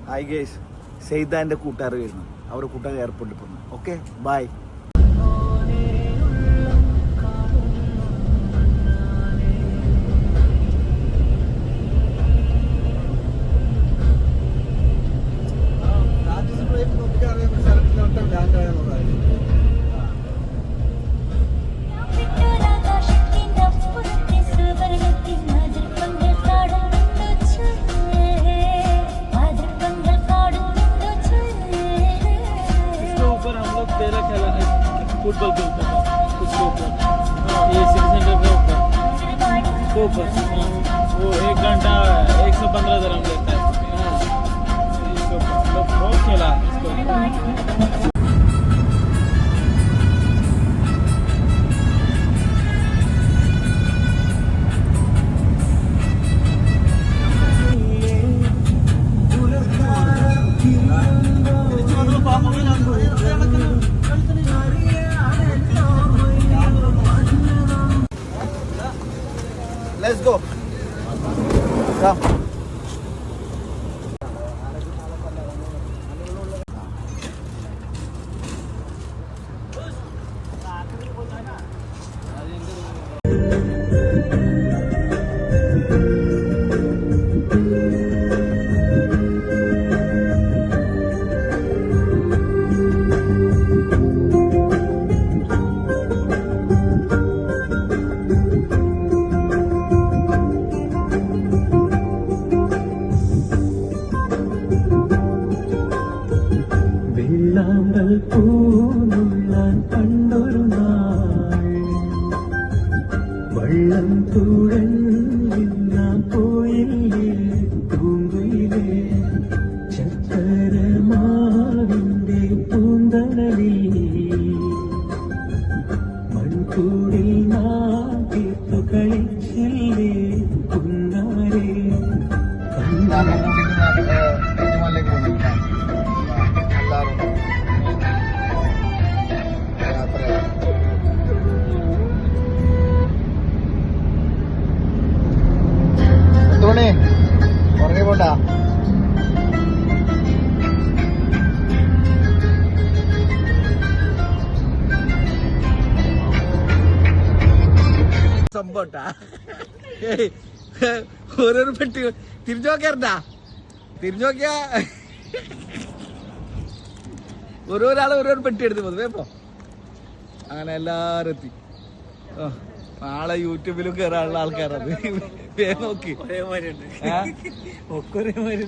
Hi guys, സെയ്താന്റെ കൂട്ടുകാർ വരുന്നു. അവരുടെ കൂട്ടുകാർ എയർപോർട്ടിൽ പോകുന്നു. Okay, by. फुटबॉल के ऊपर उसके ऊपर ये सिटी सेंटर के ऊपर वो 1 घंटा 115 dirham लेता है। इसके ऊपर बहुत खेला इसको। Let's go. Come. പൂനുള്ളാൻ കണ്ടൊരു നാൾ വള്ളം തുഴഞ്ഞാൻ പോയില്ലേ പൂങ്കുയിലേ ചക്കരമാവിന്റെ പൂന്തണലിൽ മൺകൂടിൽ നാട്ടിത്തു കളിച്ചില്ലേ കുന്നാരേ ഉറങ്ങി പോട്ടാ. സംഭവട്ടാ ഓരോരു പെട്ടി തിരിഞ്ഞു നോക്കാറുണ്ടാ. തിരിഞ്ഞു നോക്കിയാ ഓരോരാള് ഓരോരു പെട്ടി എടുത്ത് പൊതുവേ പോ. അങ്ങനെ എല്ലാരും എത്തി. നാളെ യൂട്യൂബിലും കയറാനുള്ള ആൾക്കാരത് നോക്കി ഒരേമാതിരി ഉണ്ട്. ഒക്കെ ഒരേമാതിരി